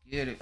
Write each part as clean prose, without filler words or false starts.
Get it.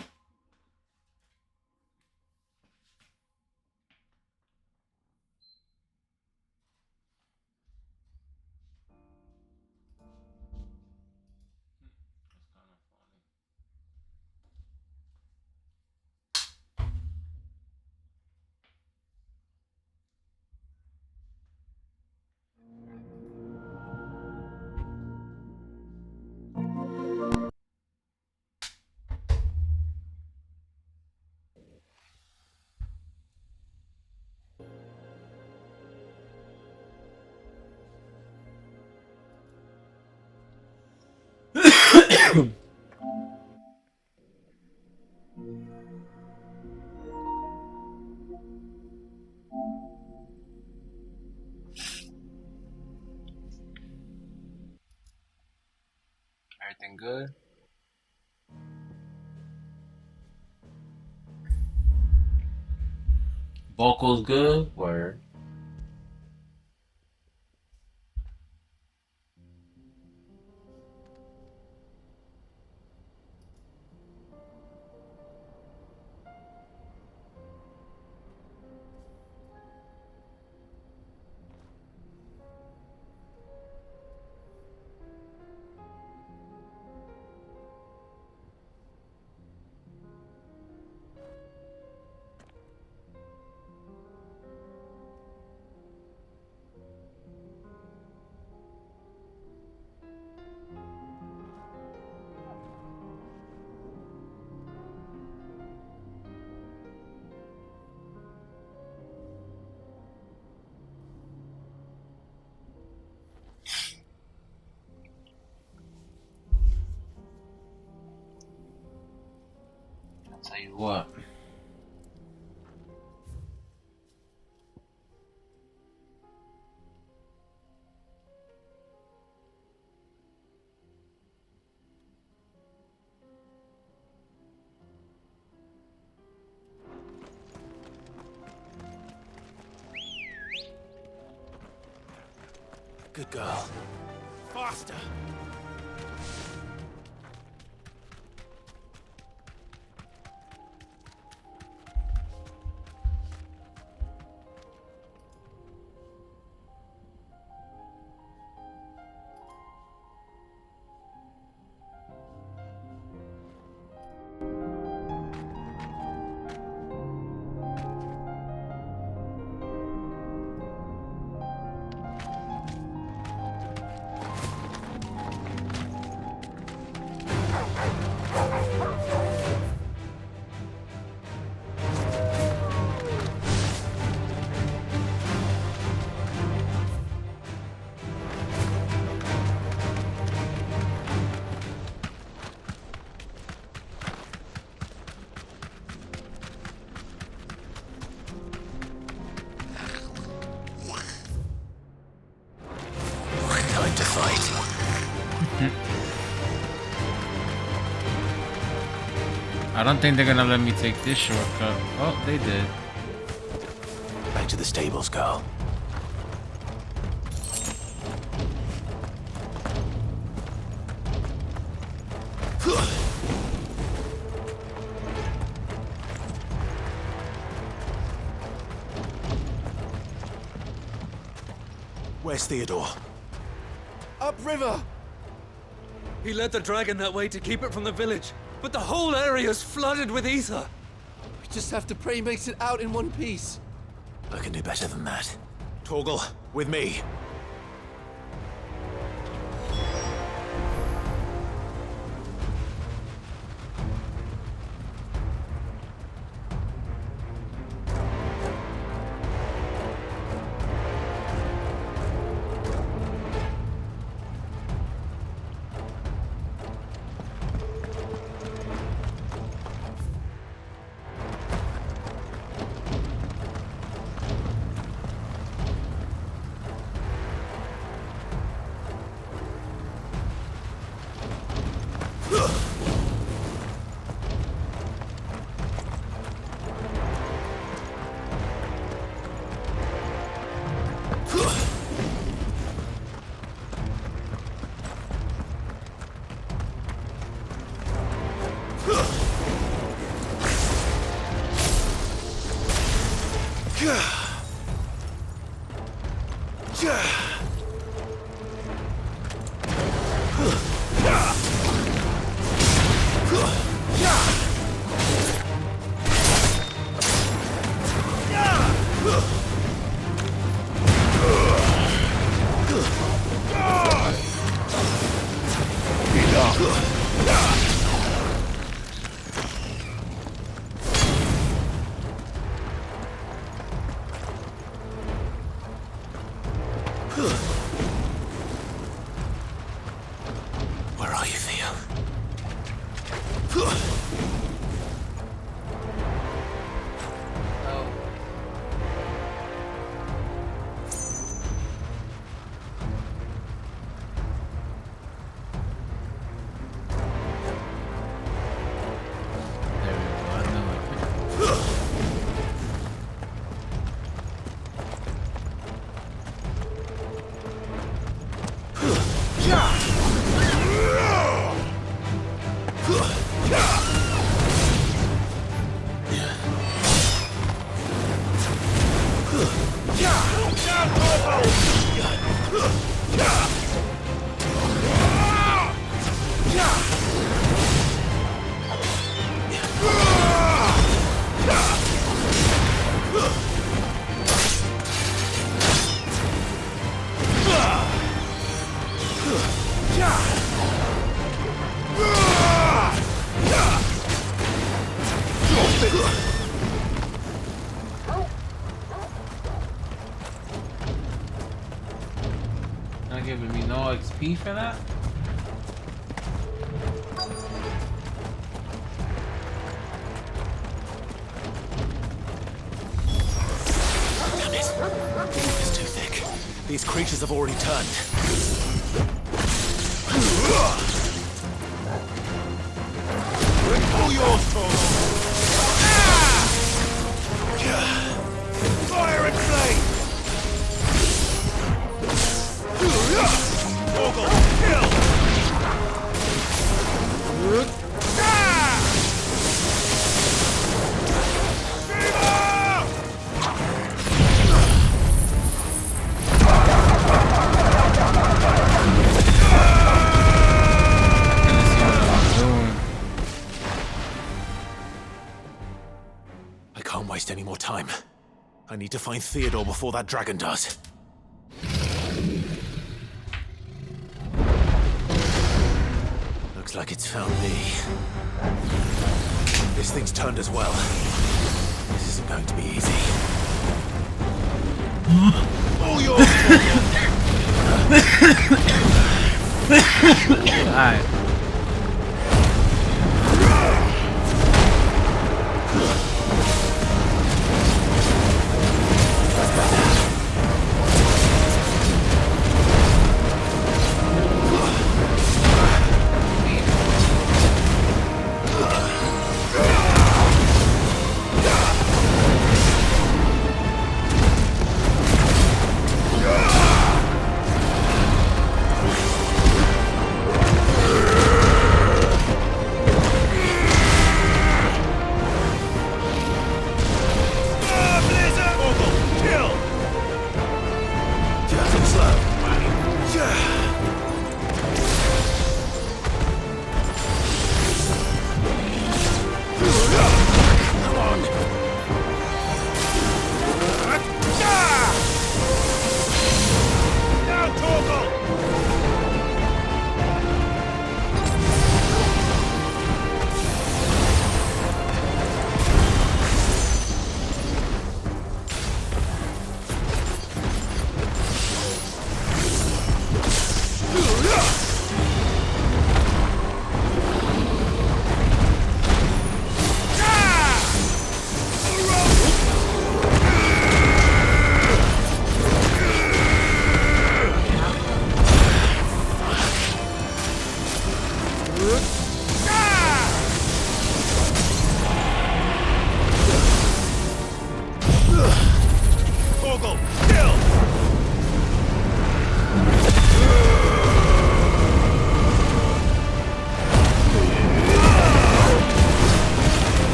Everything good? Vocals good? Word. I'll tell you what. Good girl. Faster! Time to fight. I don't think they're gonna let me take this shortcut. Oh, they did. Back to the stables, girl. Where's Theodore? Upriver! He led the dragon that way to keep it from the village, but the whole area's flooded with ether. We just have to pray he makes it out in one piece. I can do better than that. Torgal, with me. Where are you, Theo? Oh. There we go. I know it. Not giving me no XP for that? Damn it. It's too thick. These creatures have already turned. All yours, Torgal. Fire and flame! Torgal, kill! I can't waste any more time. I need to find Theodore before that dragon does. Looks like it's found me. This thing's turned as well. This isn't going to be easy. All yours, Alright.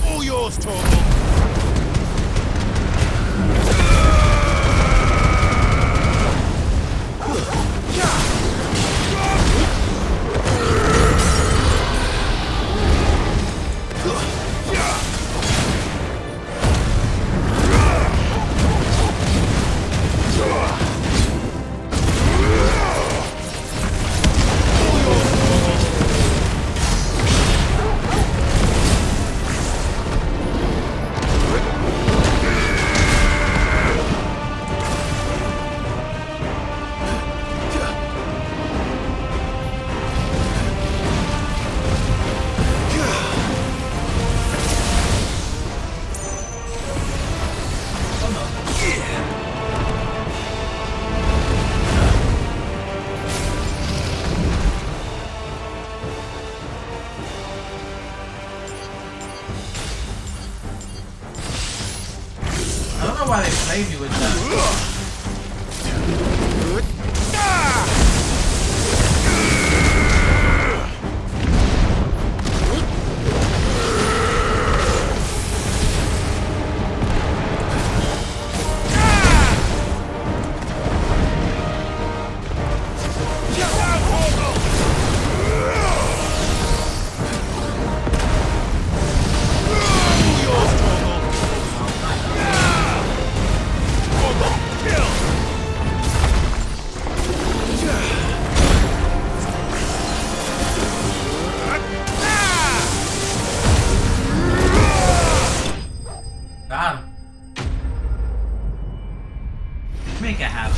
All yours, Torvald. I don't know why they played me with that. Got him. Make it happen.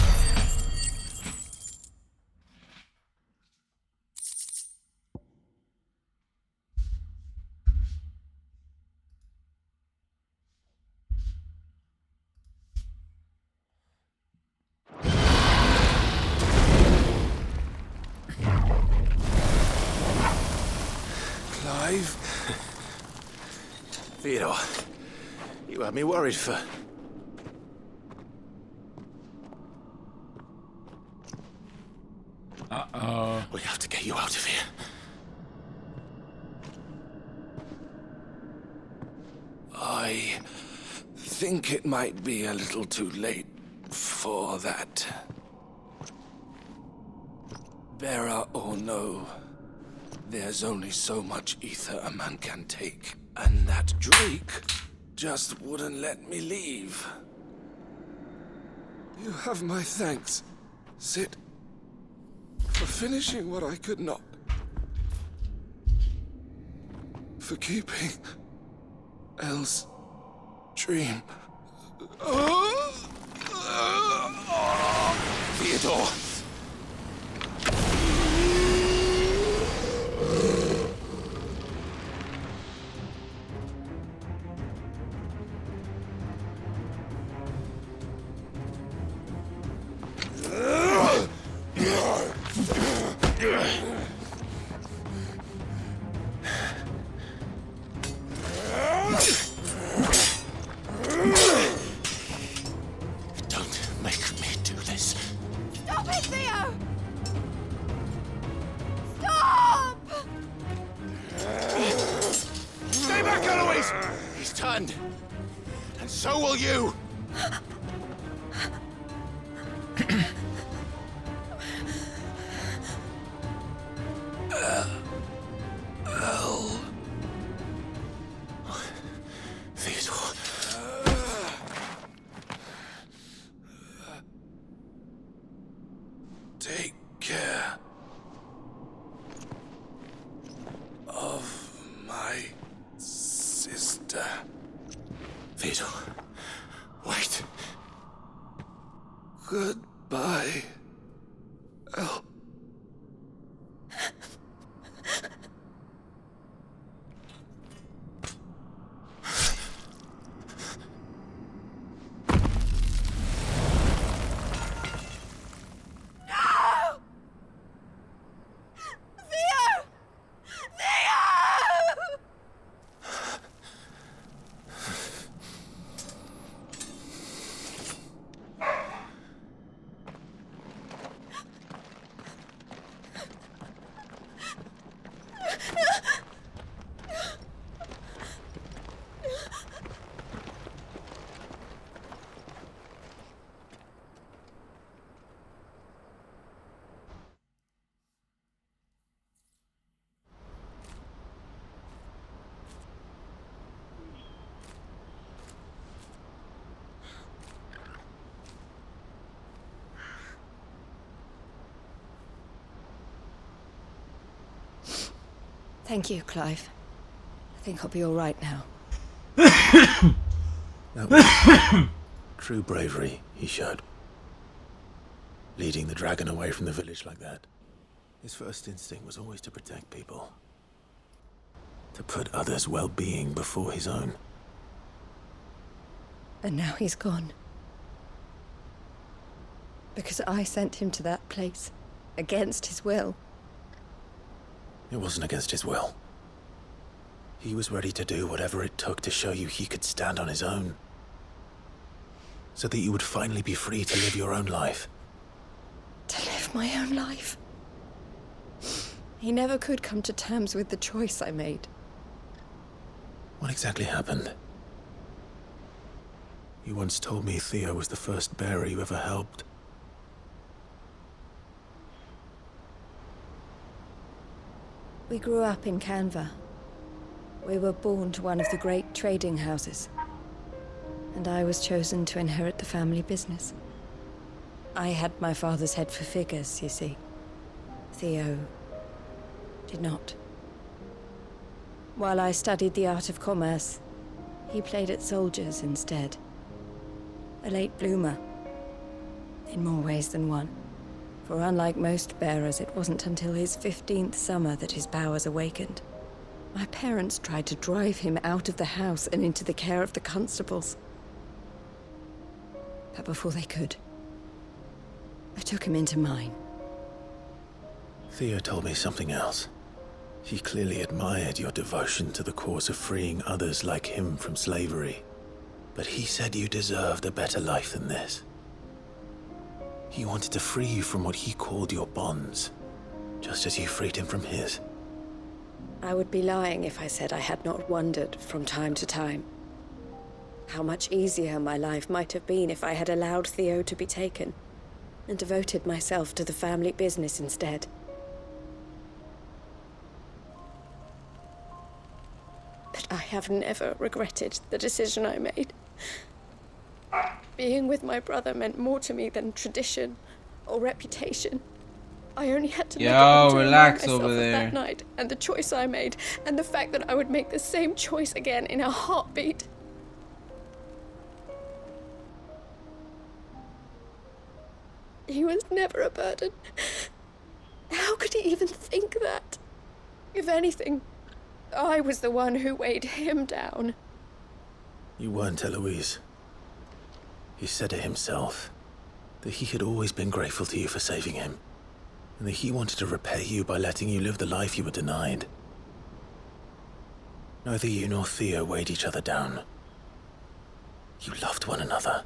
Clive? Theodore, you had me worried for... Uh-oh. We have to get you out of here. I think it might be a little too late for that. Bearer or no, there's only so much ether a man can take. And that Drake just wouldn't let me leave. You have my thanks, Sid, for finishing what I could not. For keeping Elle's dream. Theodore! Don't make me do this. Stop it, Theo! Stop! Stay back, Eloise! He's turned. And so will you! El. Theodore, wait. Goodbye. Oh. Thank you, Clive. I think I'll be all right now. That was true bravery he showed. Leading the dragon away from the village like that. His first instinct was always to protect people. To put others' well-being before his own. And now he's gone. Because I sent him to that place, against his will. It wasn't against his will. He was ready to do whatever it took to show you he could stand on his own. So that you would finally be free to live your own life. To live my own life. He never could come to terms with the choice I made. What exactly happened? You once told me Theo was the first bearer you ever helped. We grew up in Canva. We were born to one of the great trading houses. And I was chosen to inherit the family business. I had my father's head for figures, you see. Theo did not. While I studied the art of commerce, he played at soldiers instead. A late bloomer, in more ways than one. For unlike most bearers, it wasn't until his 15th summer that his powers awakened. My parents tried to drive him out of the house and into the care of the constables. But before they could, I took him into mine. Theo told me something else. He clearly admired your devotion to the cause of freeing others like him from slavery. But he said you deserved a better life than this. He wanted to free you from what he called your bonds, just as you freed him from his. I would be lying if I said I had not wondered from time to time how much easier my life might have been if I had allowed Theo to be taken and devoted myself to the family business instead. But I have never regretted the decision I made. Being with my brother meant more to me than tradition or reputation. I only had to look at him to relax remind myself over of there. that night and the choice I made, and the fact that I would make the same choice again in a heartbeat. He was never a burden. How could he even think that? If anything, I was the one who weighed him down. You weren't, Eloise. He said it himself, that he had always been grateful to you for saving him, and that he wanted to repay you by letting you live the life you were denied. Neither you nor Theo weighed each other down. You loved one another.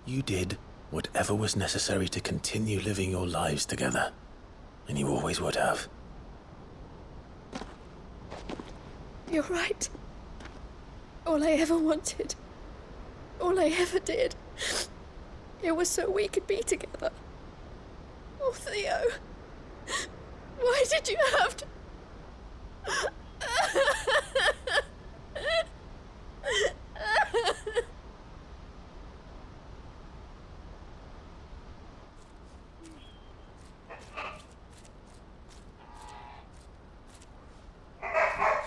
You did whatever was necessary to continue living your lives together, and you always would have. You're right. All I ever wanted, all I ever did, it was so we could be together. Oh, Theo, why did you have to...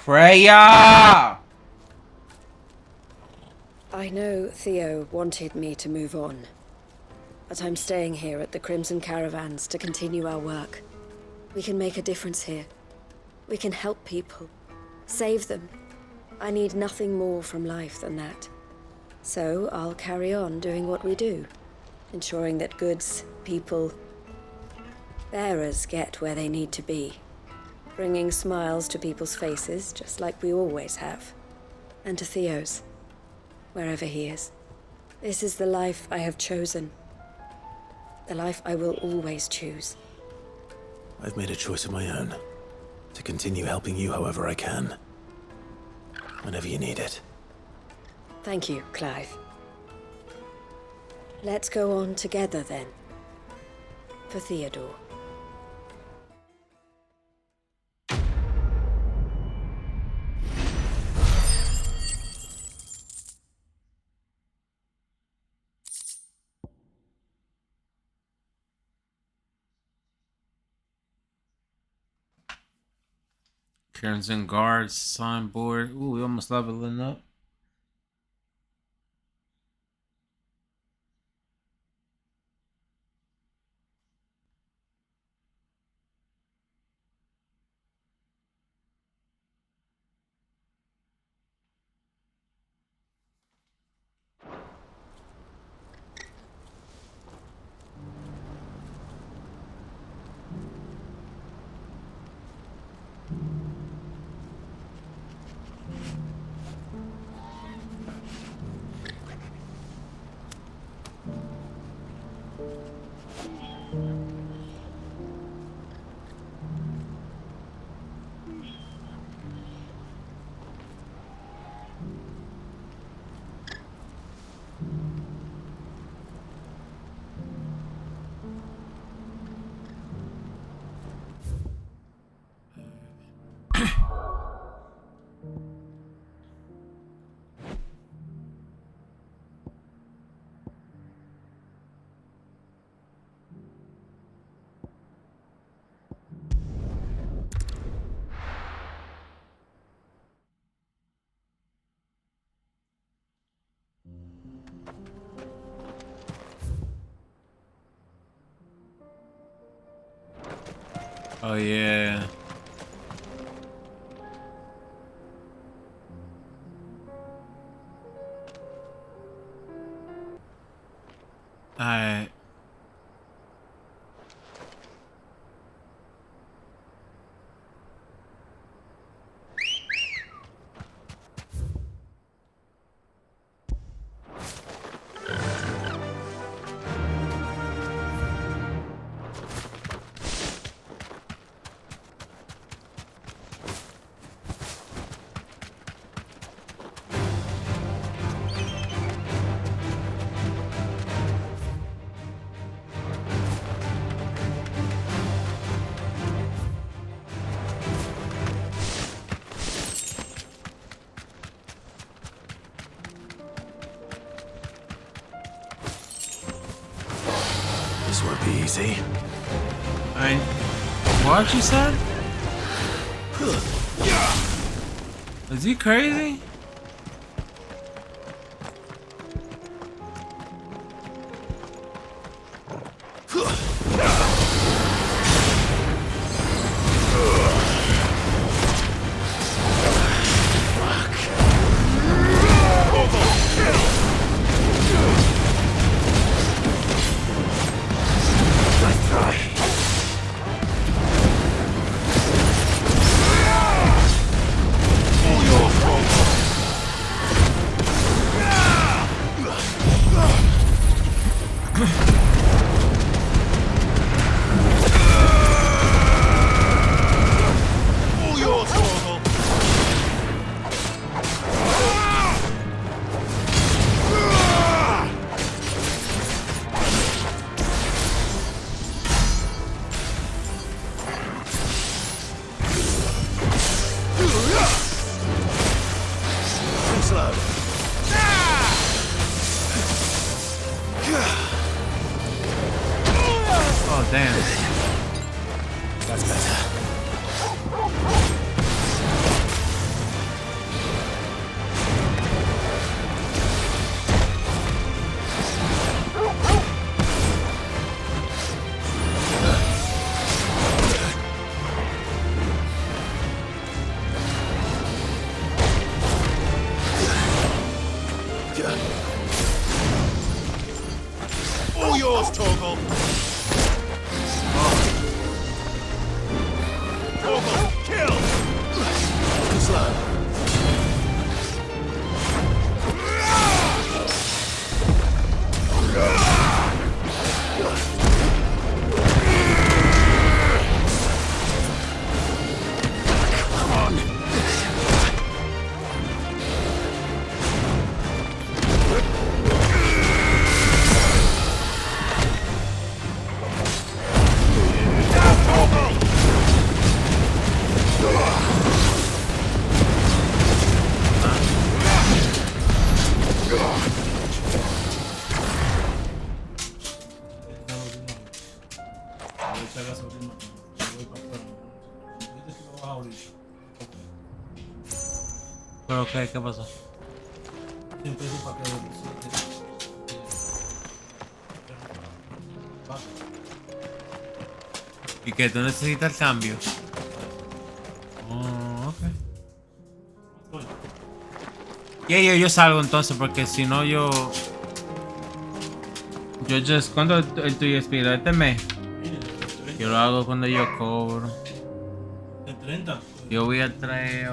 Freya! I know Theo wanted me to move on, but I'm staying here at the Crimson Caravans to continue our work. We can make a difference here. We can help people, save them. I need nothing more from life than that. So I'll carry on doing what we do, ensuring that goods, people, bearers get where they need to be, bringing smiles to people's faces just like we always have, and to Theo's, wherever he is. This is the life I have chosen, the life I will always choose. I've made a choice of my own, to continue helping you however I can, whenever you need it. Thank you, Clive. Let's go on together then, for Theodore. Crimson Guards signboard. Ooh, we almost leveling up. Oh yeah. Alright. This won't be easy. What you said? Is he crazy? yours, Torgal! Torgal, kill! Slow. Pero ¿qué pasó? ¿Y que tú necesitas el cambio? Oh, ok. Yo salgo entonces porque si no yo just cuando el tuyo expira este mes. Yo lo hago cuando yo cobro. ¿De 30? Yo voy a traer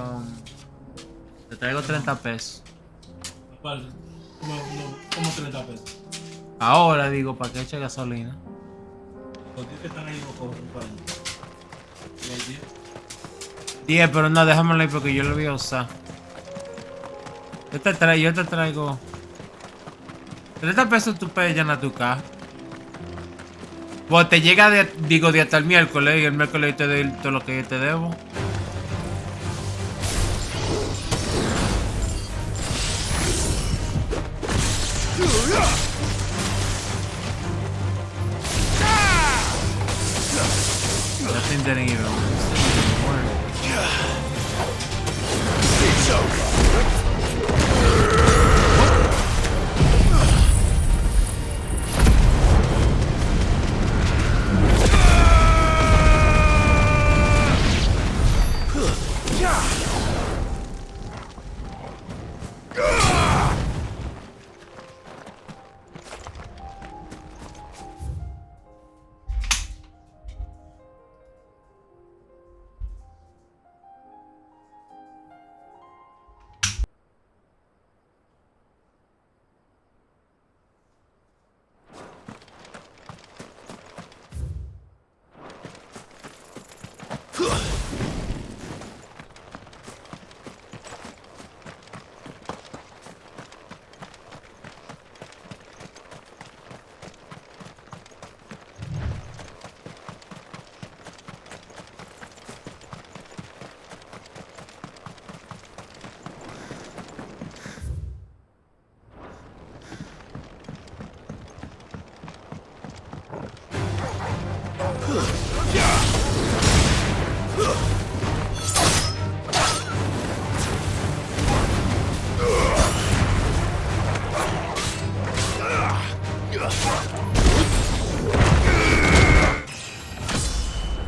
te traigo 30 pesos. Aparte, como 30 pesos. Ahora digo, ¿para qué eche gasolina? Los 10 que están ahí no cobran para allá. ¿Y el 10? 10, pero no, déjamelo ahí porque yo lo voy a usar. Yo te traigo 30 pesos, tú puedes llenar tu caja. Pues te llega de hasta el miércoles y el miércoles te doy todo lo que yo te debo. Nothing didn't even work. It's over.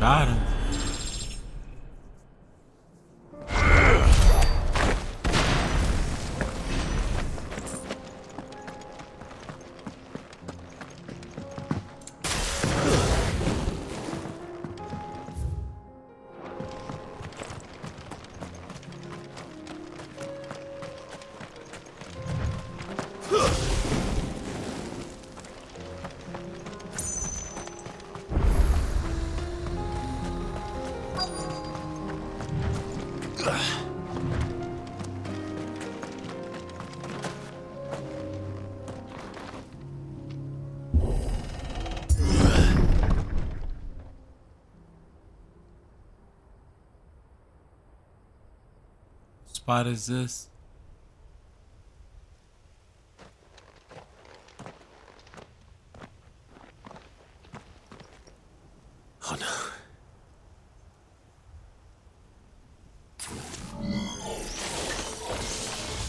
Got him. Spot is this? Oh no.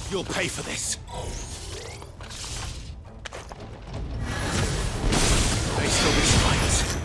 You'll pay for this. They still be spiders.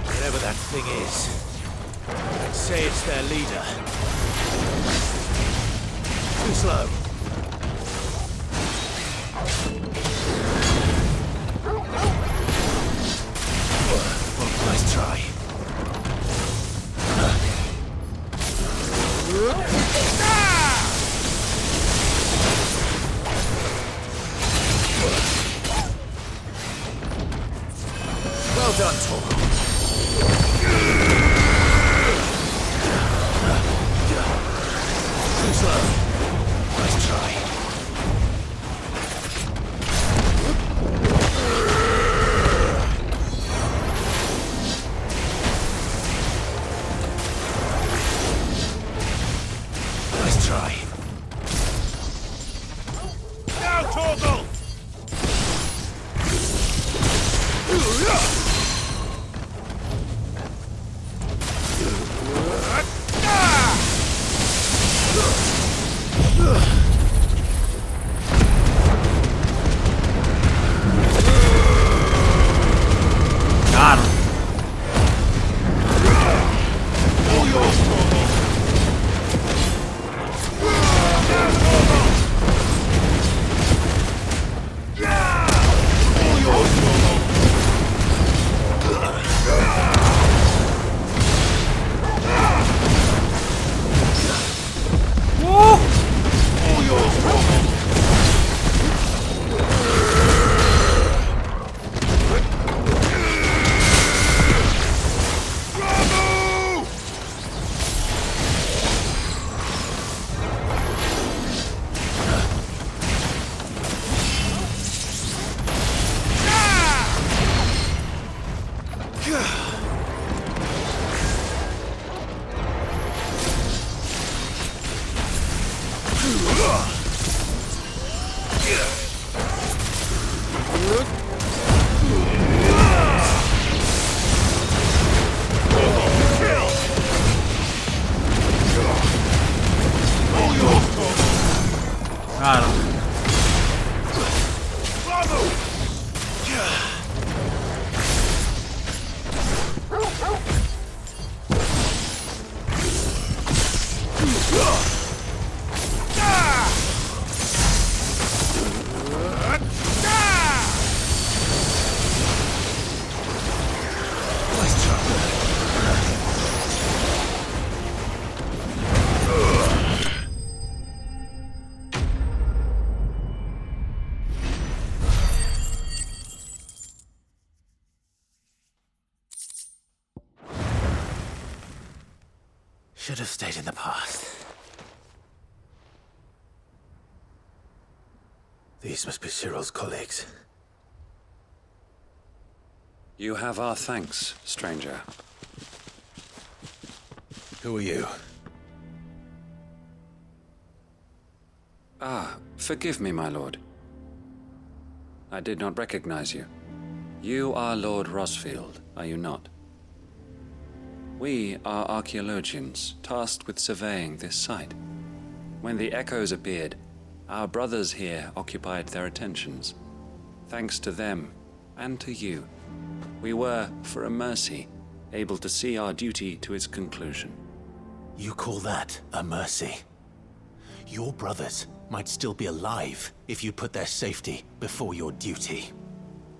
Whatever that thing is, I'd say it's their leader. Too slow. Nice try. Well done, Tor. Too slow. Nice try. Nice try. Now, Torgal! Got him. Got him. Should have stayed in the past. These must be Cyril's colleagues. You have our thanks, stranger. Who are you? Ah, forgive me, my lord. I did not recognize you. You are Lord Rosfield, are you not? We are archaeologians, tasked with surveying this site. When the echoes appeared, our brothers here occupied their attentions. Thanks to them, and to you, we were, for a mercy, able to see our duty to its conclusion. You call that a mercy? Your brothers might still be alive if you put their safety before your duty.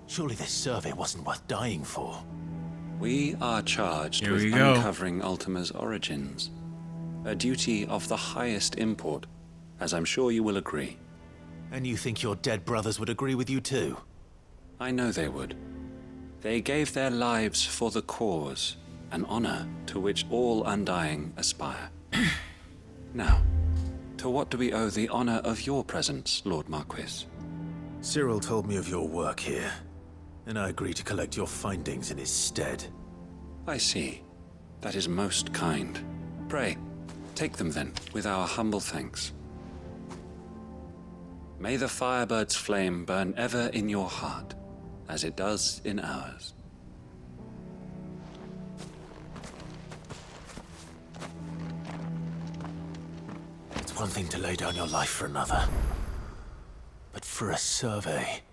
Surely this survey wasn't worth dying for. We are charged Here with we go. uncovering Ultima's origins. A duty of the highest import, as I'm sure you will agree. And you think your dead brothers would agree with you too? I know they would. They gave their lives for the cause, an honor to which all Undying aspire. Now, to what do we owe the honor of your presence, Lord Marquis? Cyril told me of your work here, and I agree to collect your findings in his stead. I see. That is most kind. Pray, take them then, with our humble thanks. May the Firebird's flame burn ever in your heart, as it does in ours. It's one thing to lay down your life for another, but for a survey...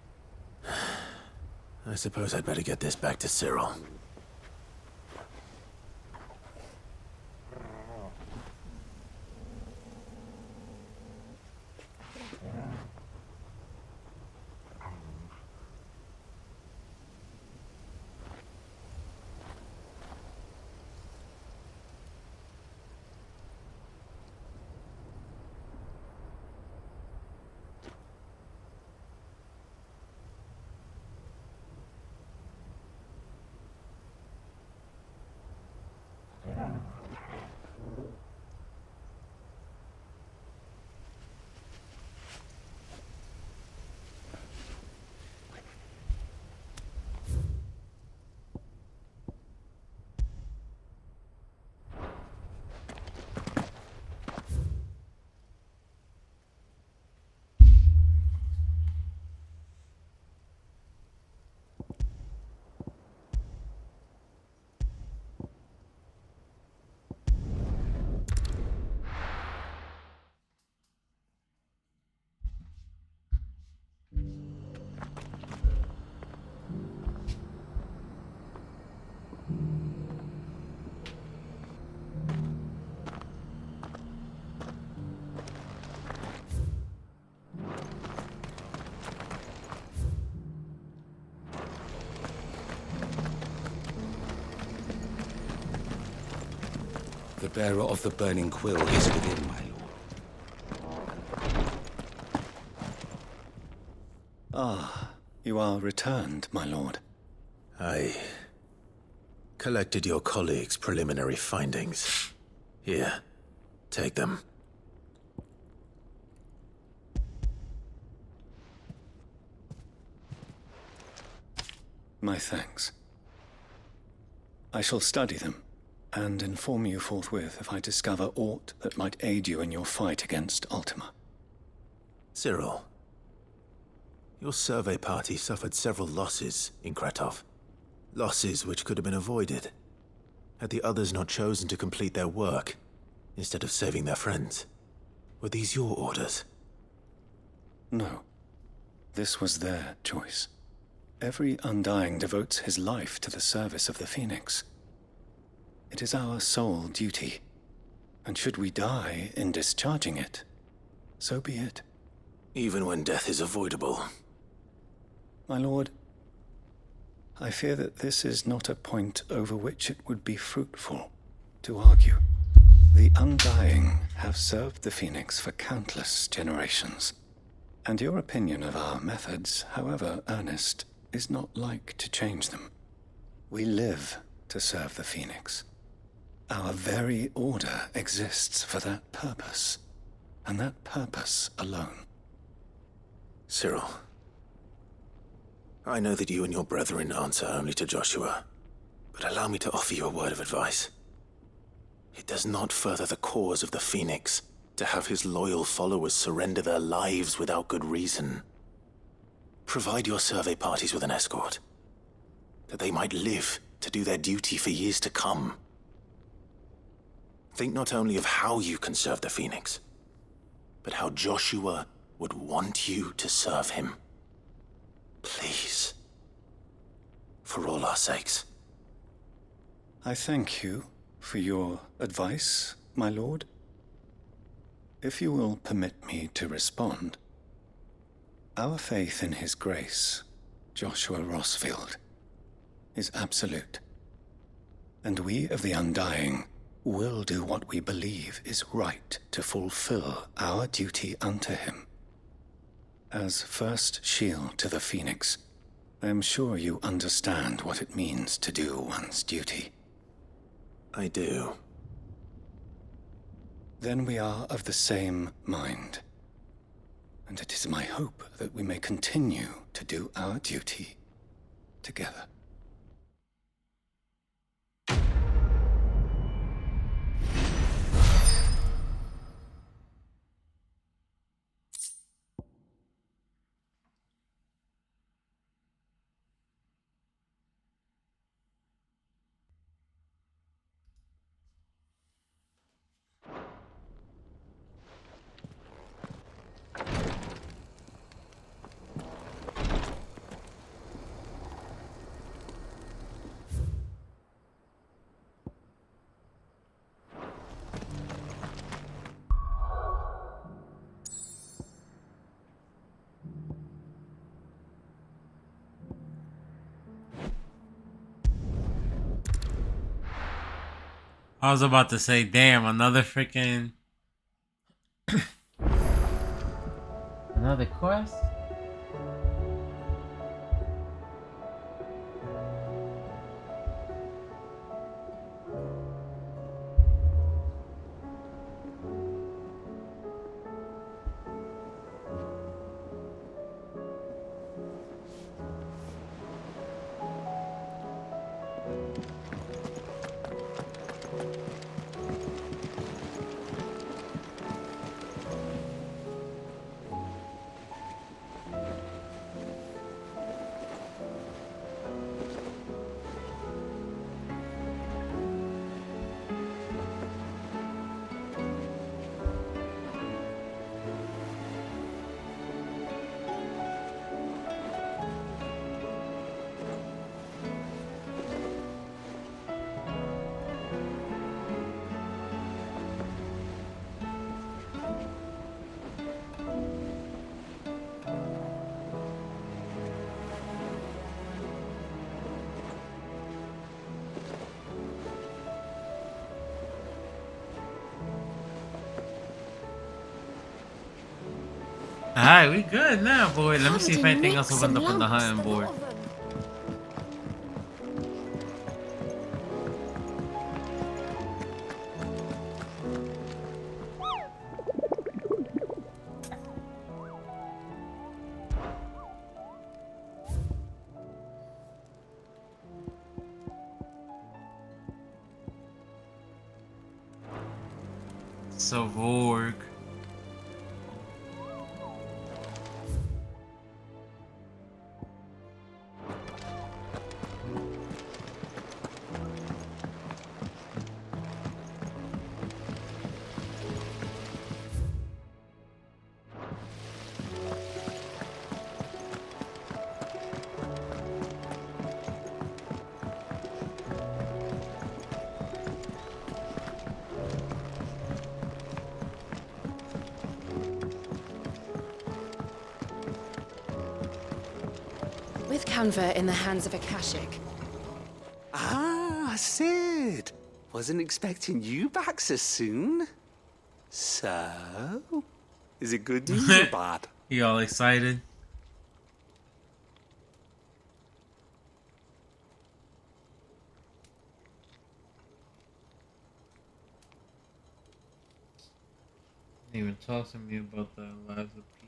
I suppose I'd better get this back to Cyril. The bearer of the burning quill is within, my lord. Ah, you are returned, my lord. I collected your colleagues' preliminary findings. Here, take them. My thanks. I shall study them, and inform you forthwith if I discover aught that might aid you in your fight against Ultima. Cyril, your survey party suffered several losses in Kratov. Losses which could have been avoided, had the others not chosen to complete their work, instead of saving their friends. Were these your orders? No. This was their choice. Every Undying devotes his life to the service of the Phoenix. It is our sole duty, and should we die in discharging it, so be it. Even when death is avoidable. My lord, I fear that this is not a point over which it would be fruitful to argue. The Undying have served the Phoenix for countless generations, and your opinion of our methods, however earnest, is not like to change them. We live to serve the Phoenix. Our very order exists for that purpose, and that purpose alone. Cyril, I know that you and your brethren answer only to Joshua, but allow me to offer you a word of advice. It does not further the cause of the Phoenix to have his loyal followers surrender their lives without good reason. Provide your survey parties with an escort, that they might live to do their duty for years to come. Think not only of how you can serve the Phoenix, but how Joshua would want you to serve him. Please. For all our sakes. I thank you for your advice, my lord. If you will permit me to respond, our faith in his grace, Joshua Rossfield, is absolute. And we of the Undying will do what we believe is right to fulfill our duty unto him. as first shield to the Phoenix, I am sure you understand what it means to do one's duty. I do. Then we are of the same mind. And it is my hope that we may continue to do our duty together. I was about to say, damn, another freaking another quest. Alright, we good now, boy. Let me see if anything else opened up on the hunting board. Savorg. With Canva in the hands of Akashic. Ah, Sid. Wasn't expecting you back so soon. So, is it good news or bad? You all excited? Didn't even talk to me about the lives of P.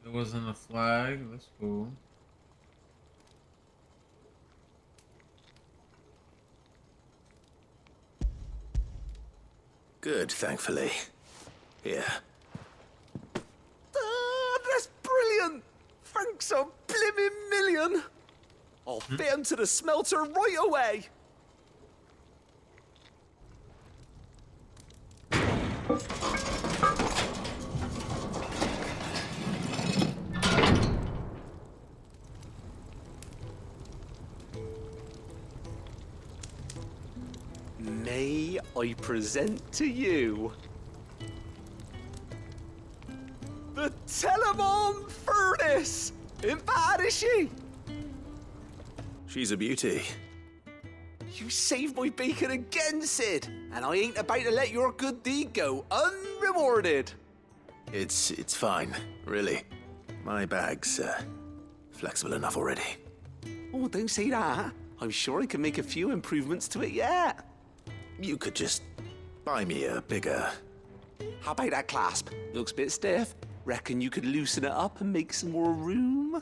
There wasn't a flag. That's cool. Good, thankfully. Here. Ah, that's brilliant! Thanks a blimmin' million! I'll fit 'em to the smelter right away! May I present to you the Telemon Furnace? Ain't bad, is she? She's a beauty. You saved my bacon again, Sid, and I ain't about to let your good deed go unrewarded. It's fine, really. My bag's flexible enough already. Oh, don't say that. I'm sure I can make a few improvements to it yet. You could just buy me a bigger... How about that clasp? Looks a bit stiff. Reckon you could loosen it up and make some more room?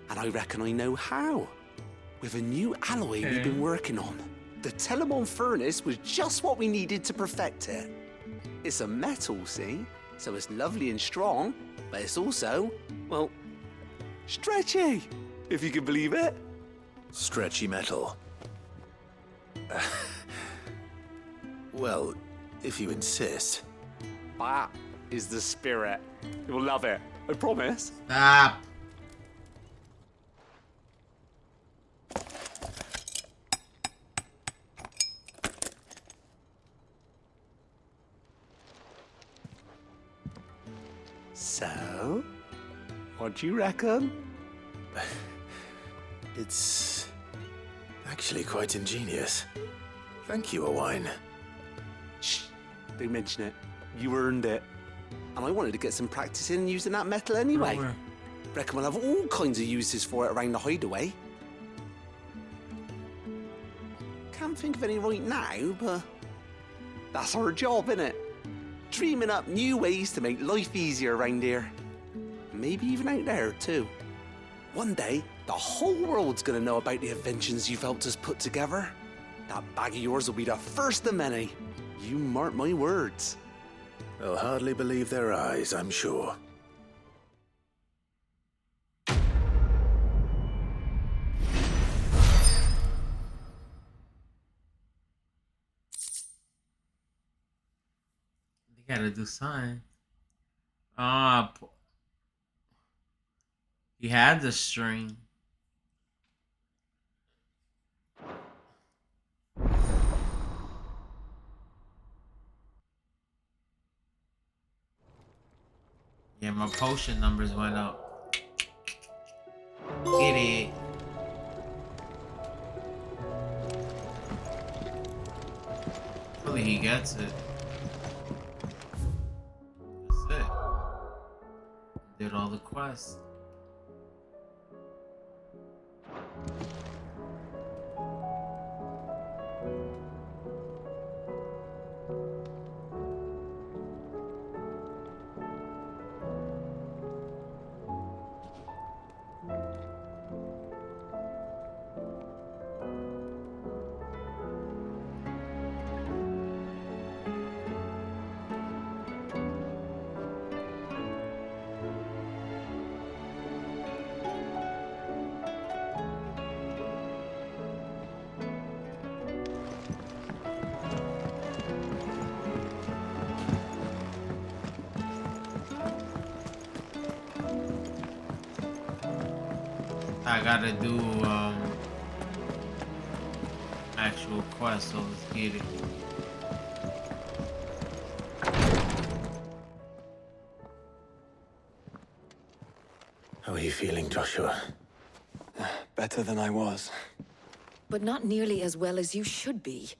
And I reckon I know how. With a new alloy we've been working on. The Telemon Furnace was just what we needed to perfect it. It's a metal, see? So it's lovely and strong, but it's also, well, stretchy, if you can believe it. Stretchy metal. Well, if you insist. That is the spirit. You'll love it, I promise. Stop. So, what do you reckon? It's actually quite ingenious. Thank you, Owain. Shh, don't mention it. You earned it. And I wanted to get some practice in using that metal anyway. Over. Reckon we'll have all kinds of uses for it around the hideaway. Can't think of any right now, but that's our job, innit? Dreaming up new ways to make life easier around here. Maybe even out there, too. One day, the whole world's gonna know about the inventions you've helped us put together. That bag of yours will be the first of many. You mark my words. They'll hardly believe their eyes, I'm sure. They gotta do something. Ah, he had the string. Yeah, my potion numbers went up. Get it. Hopefully he gets it. That's it. Did all the quests. I gotta do actual quest, so let's get it. How are you feeling, Joshua? Better than I was. But not nearly as well as you should be.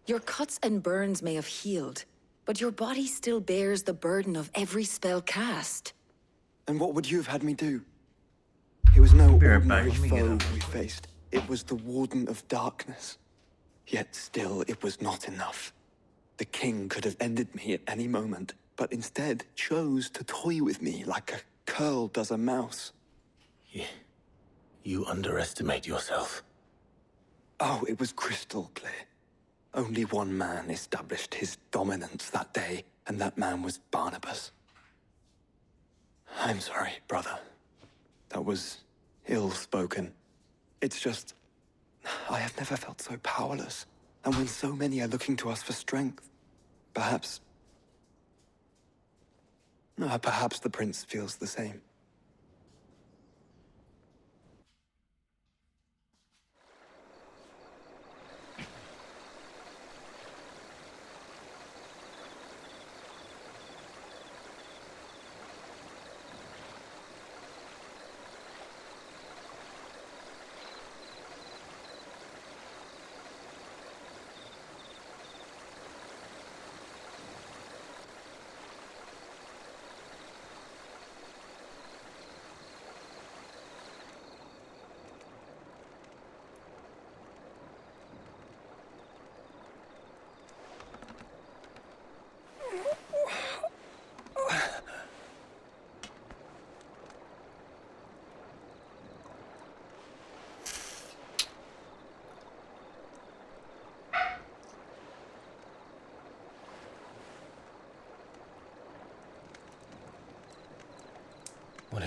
Your cuts and burns may have healed, but your body still bears the burden of every spell cast. And what would you have had me do? It was no Be right back. ordinary Let me get foe up. we faced. It was the Warden of Darkness. Yet still, it was not enough. The king could have ended me at any moment, but instead chose to toy with me like a curl does a mouse. You underestimate yourself. Oh, it was crystal clear. Only one man established his dominance that day, and that man was Barnabas. I'm sorry, brother. That was ill-spoken. It's just... I have never felt so powerless. And when so many are looking to us for strength, perhaps... perhaps the prince feels the same.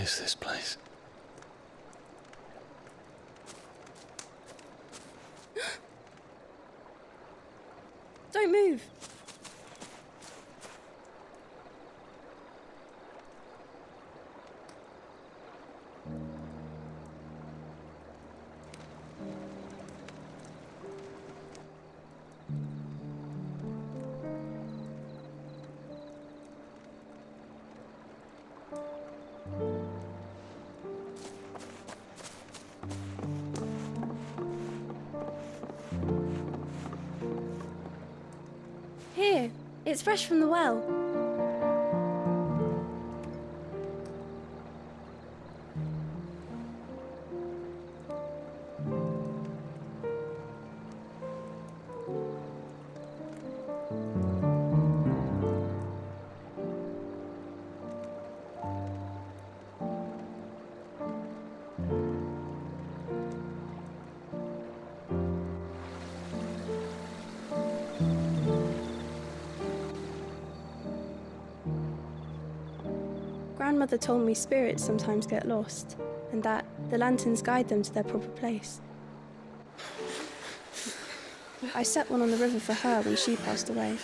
is this place? Don't move. Here, it's fresh from the well. Grandmother told me spirits sometimes get lost, and that the lanterns guide them to their proper place. I set one on the river for her when she passed away.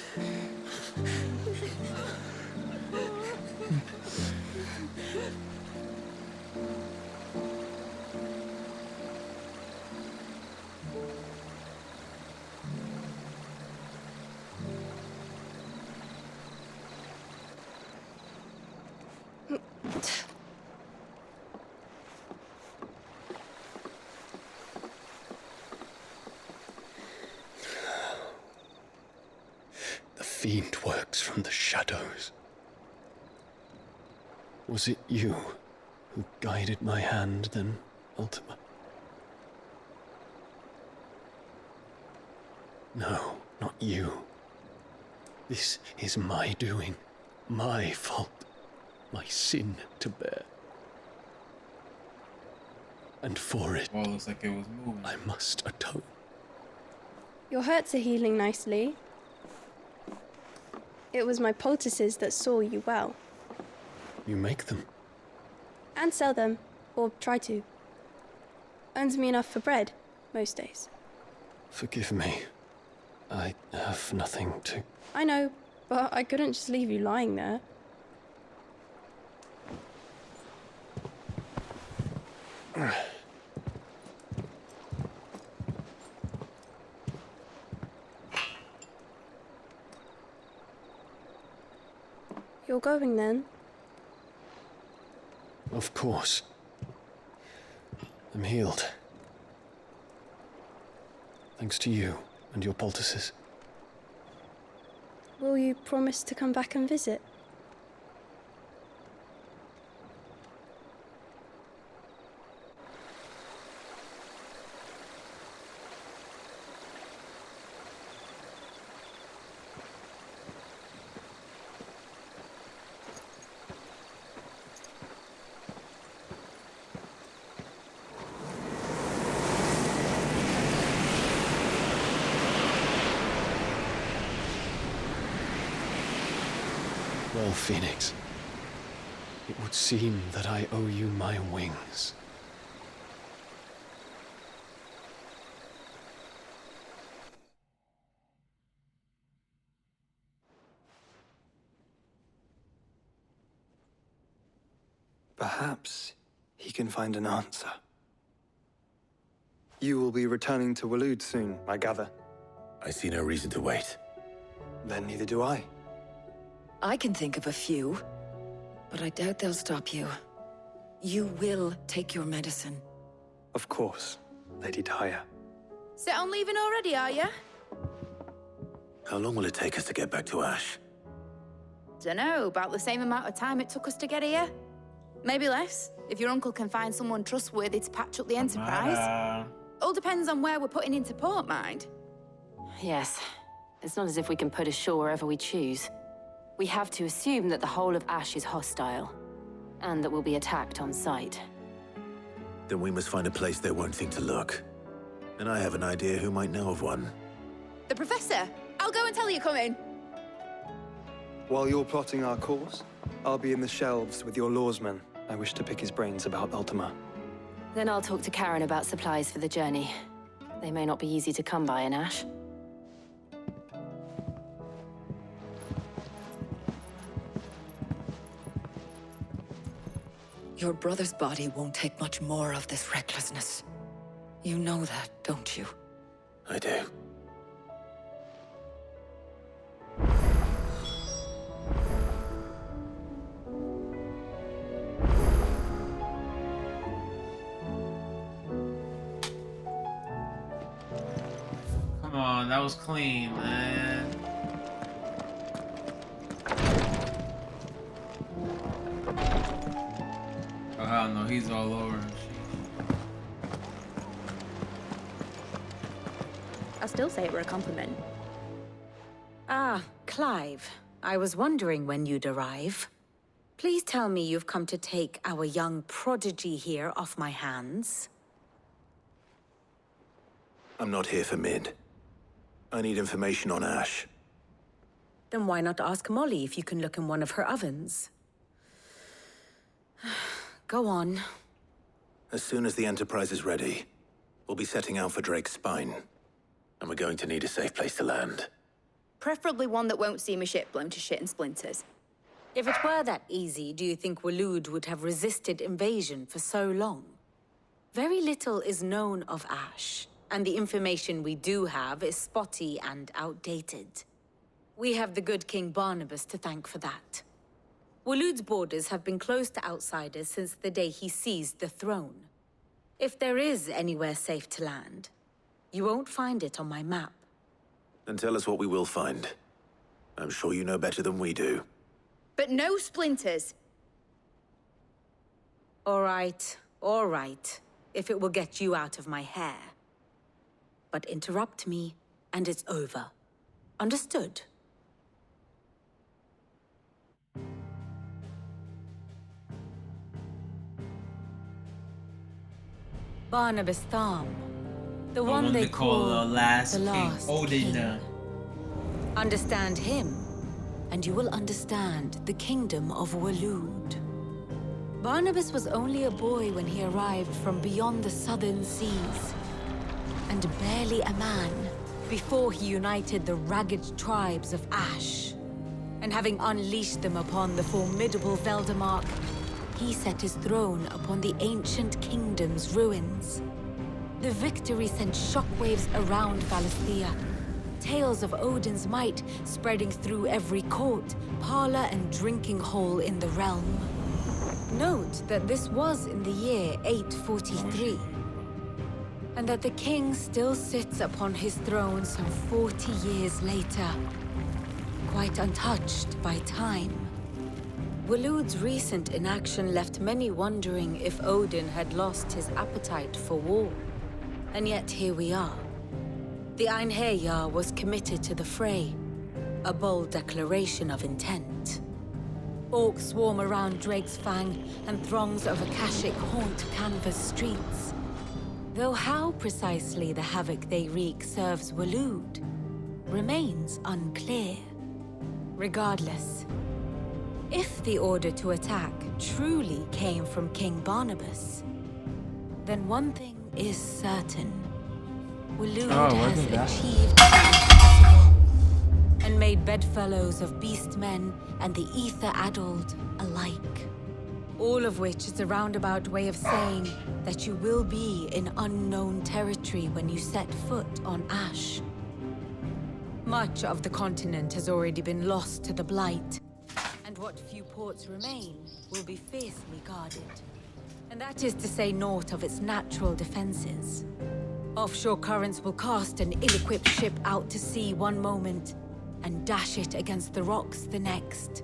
The fiend works from the shadows. Was it you who guided my hand then, Ultima? No, not you. This is my doing, my fault, my sin to bear. And for it, Well, looks like it was moving. I must atone. Your hurts are healing nicely. It was my poultices that saw you well. You make them. And sell them, or try to. Earns me enough for bread, most days. Forgive me. I have nothing to... I know, but I couldn't just leave you lying there. You're going then? Of course. I'm healed. Thanks to you and your poultices. Will you promise to come back and visit? Well, Phoenix, it would seem that I owe you my wings. Perhaps he can find an answer. You will be returning to Waloed soon, I gather. I see no reason to wait. Then neither do I. I can think of a few, but I doubt they'll stop you. You will take your medicine. Of course, Lady Daya. Set on leaving already, are you? How long will it take us to get back to Ash? Dunno, about the same amount of time it took us to get here. Maybe less, if your uncle can find someone trustworthy to patch up the Enterprise. All depends on where we're putting into port, mind. Yes. It's not as if we can put ashore wherever we choose. We have to assume that the whole of Ash is hostile, and that we'll be attacked on sight. Then we must find a place they won't think to look. And I have an idea who might know of one. The Professor! I'll go and tell you come in. While you're plotting our course, I'll be in the shelves with your lawsmen. I wish to pick his brains about Ultima. Then I'll talk to Karen about supplies for the journey. They may not be easy to come by in Ash. Your brother's body won't take much more of this recklessness. You know that, don't you? I do. Come on, that was clean, man. Oh hell no, he's all over. I'll still say it were a compliment. Ah, Clive. I was wondering when you'd arrive. Please tell me you've come to take our young prodigy here off my hands. I'm not here for Mid. I need information on Ash. Then why not ask Molly if you can look in one of her ovens? Go on. As soon as the Enterprise is ready, we'll be setting out for Drake's Spine. And we're going to need a safe place to land. Preferably one that won't see my ship blown to shit and splinters. If it were that easy, do you think Waloed would have resisted invasion for so long? Very little is known of Ash, and the information we do have is spotty and outdated. We have the good King Barnabas to thank for that. Waloed's borders have been closed to outsiders since the day he seized the throne. If there is anywhere safe to land, you won't find it on my map. Then tell us what we will find. I'm sure you know better than we do. But no splinters. All right, if it will get you out of my hair. But interrupt me, and it's over. Understood? Barnabas Tharm. The one they call the last the king. last Odin. king. Understand him, and you will understand the kingdom of Waloed. Barnabas was only a boy when he arrived from beyond the southern seas, and barely a man before he united the ragged tribes of Ash. And having unleashed them upon the formidable Veldamark, he set his throne upon the ancient kingdom's ruins. The victory sent shockwaves around Valisthea, tales of Odin's might spreading through every court, parlor, and drinking hole in the realm. Note that this was in the year 843, and that the king still sits upon his throne some 40 years later, quite untouched by time. Waloed's recent inaction left many wondering if Odin had lost his appetite for war. And yet here we are. The Einherjar was committed to the fray, a bold declaration of intent. Orcs swarm around Drake's Fang, and throngs of Akashic haunt Canvas streets. Though how precisely the havoc they wreak serves Waloed remains unclear. Regardless, if the order to attack truly came from King Barnabas, then one thing is certain. Waloed has achieved the impossible, and made bedfellows of beastmen and the ether-addled alike. All of which is a roundabout way of saying that you will be in unknown territory when you set foot on Ash. Much of the continent has already been lost to the Blight, and what few ports remain will be fiercely guarded. And that is to say naught of its natural defenses. Offshore currents will cast an ill-equipped ship out to sea one moment, and dash it against the rocks the next.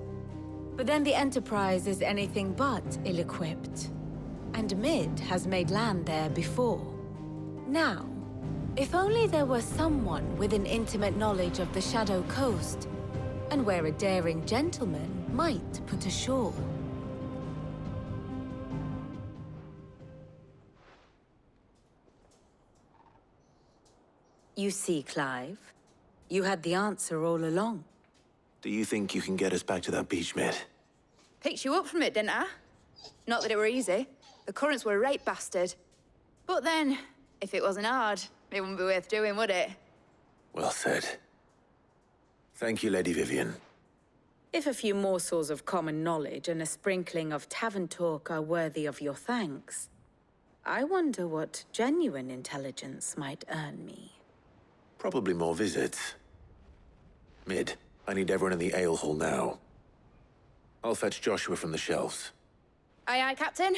But then the Enterprise is anything but ill-equipped, and Mid has made land there before. Now, if only there were someone with an intimate knowledge of the Shadow Coast, and where a daring gentleman might put ashore. You see, Clive, you had the answer all along. Do you think you can get us back to that beach, Mid? Picked you up from it, didn't I? Not that it were easy. The currents were a right bastard. But then, if it wasn't hard, it wouldn't be worth doing, would it? Well said. Thank you, Lady Vivian. If a few morsels of common knowledge and a sprinkling of tavern talk are worthy of your thanks, I wonder what genuine intelligence might earn me. Probably more visits. Mid, I need everyone in the ale hall now. I'll fetch Joshua from the shelves. Aye, aye, Captain.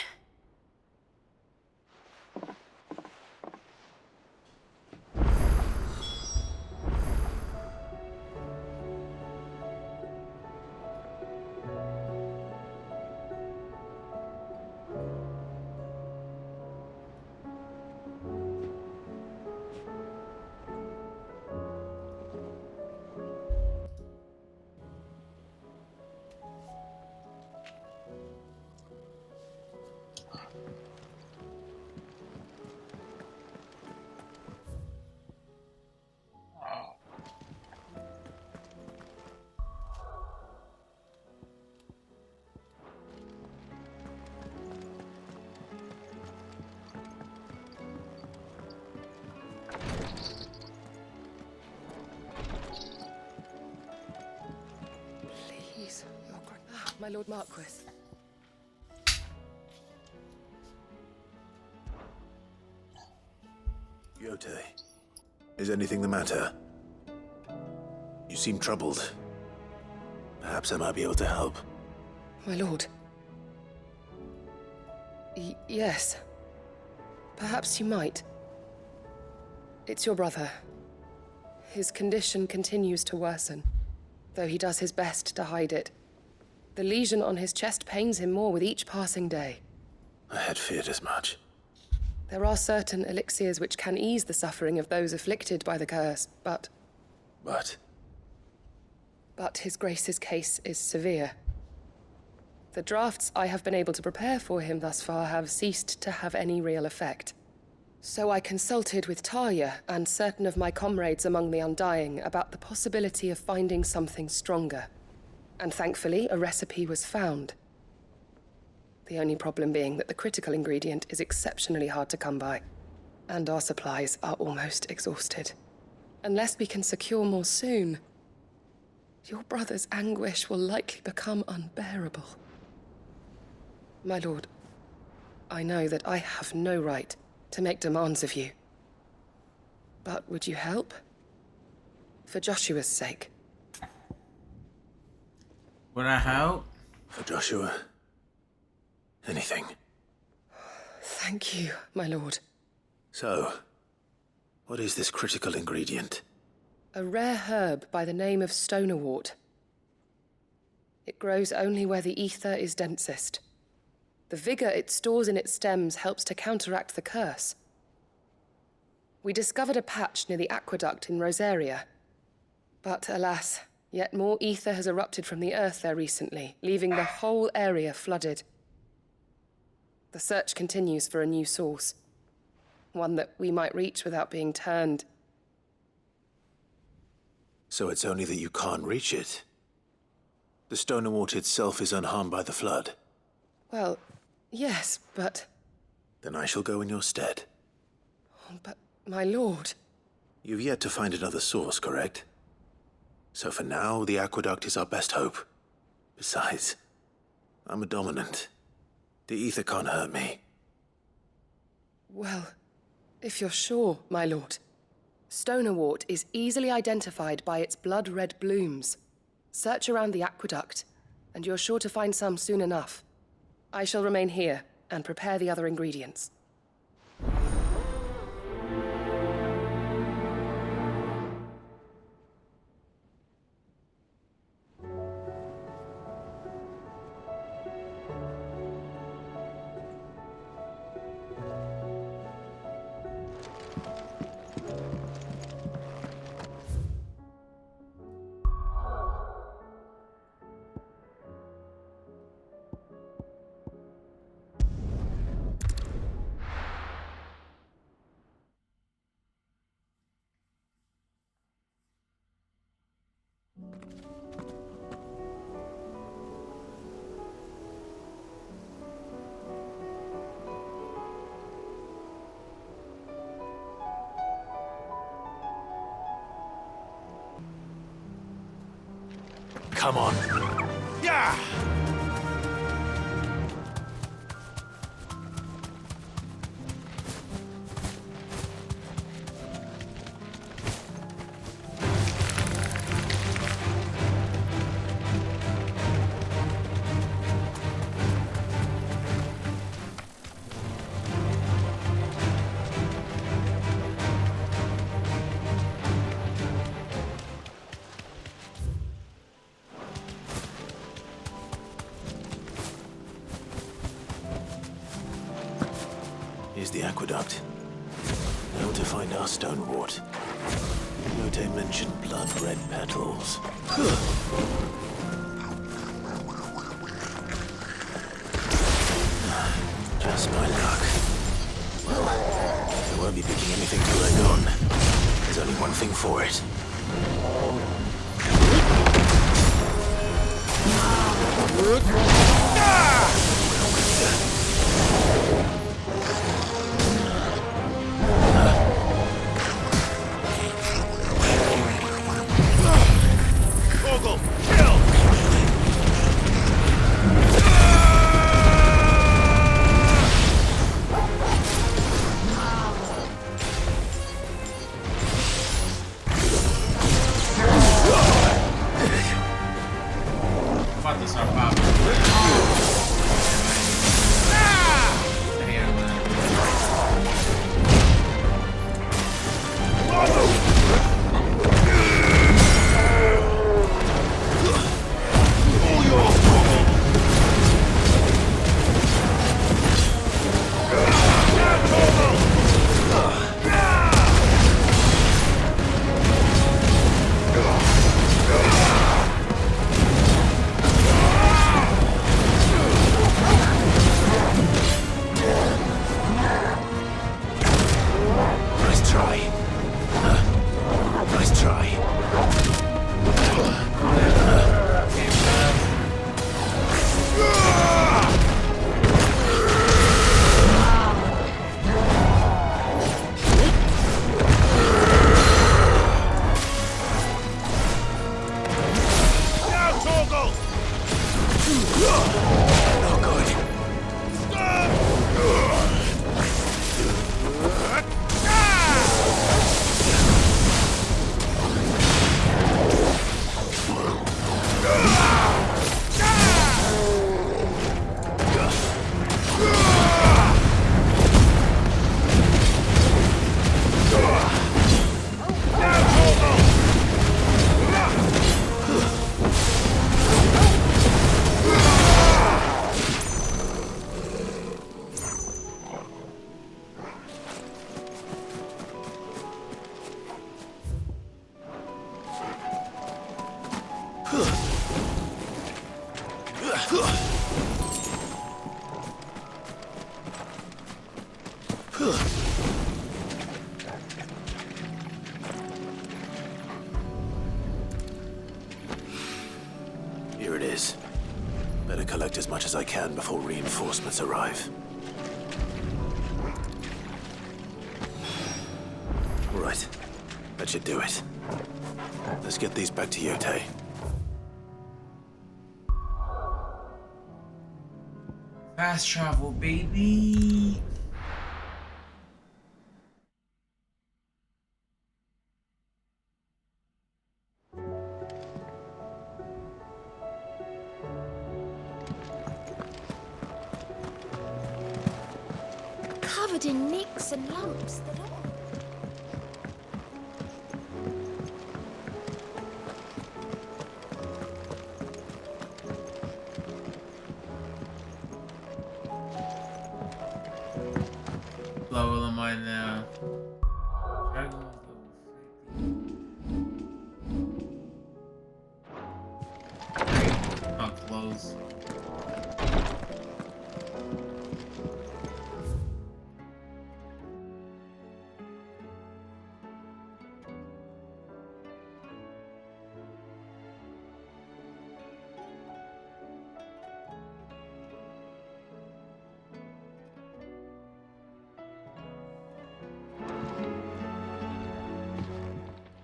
Please, Your Grace. Ah, my Lord Marquis. Yote, is anything the matter? You seem troubled. Perhaps I might be able to help. My lord. Yes. Perhaps you might. It's your brother. His condition continues to worsen, though he does his best to hide it. The lesion on his chest pains him more with each passing day. I had feared as much. There are certain elixirs which can ease the suffering of those afflicted by the curse, but... But His Grace's case is severe. The drafts I have been able to prepare for him thus far have ceased to have any real effect. So I consulted with Talia and certain of my comrades among the Undying about the possibility of finding something stronger. And thankfully, a recipe was found. The only problem being that the critical ingredient is exceptionally hard to come by, and our supplies are almost exhausted. Unless we can secure more soon, your brother's anguish will likely become unbearable. My lord, I know that I have no right to make demands of you. But would you help? For Joshua's sake. Would I help? For Joshua. Anything. Thank you, my lord. So, what is this critical ingredient? A rare herb by the name of stonerwort. It grows only where the ether is densest. The vigor it stores in its stems helps to counteract the curse. We discovered a patch near the aqueduct in Rosaria. But alas, yet more ether has erupted from the earth there recently, leaving the whole area flooded. The search continues for a new source. One that we might reach without being turned. So it's only that you can't reach it? The stonerwort itself is unharmed by the flood? Well, yes, but... Then I shall go in your stead. But, my lord... You've yet to find another source, correct? So for now, the aqueduct is our best hope. Besides, I'm a dominant. The ether can't hurt me. Well, if you're sure, my lord. Stonerwort is easily identified by its blood-red blooms. Search around the aqueduct, and you're sure to find some soon enough. I shall remain here and prepare the other ingredients. come on. Yeah! Here's the aqueduct. Now to find our stonewort. Yote mentioned blood-red petals. Just my luck. Well, I won't be picking anything to wreck on. There's only one thing for it. Infatti salvato. Here it is. Better collect as much as I can before reinforcements arrive. All right. That should do it. Let's get these back to Yote. Fast travel, baby. Covered in nicks and lumps that are... Level am I now? Dragon level 50. Not close.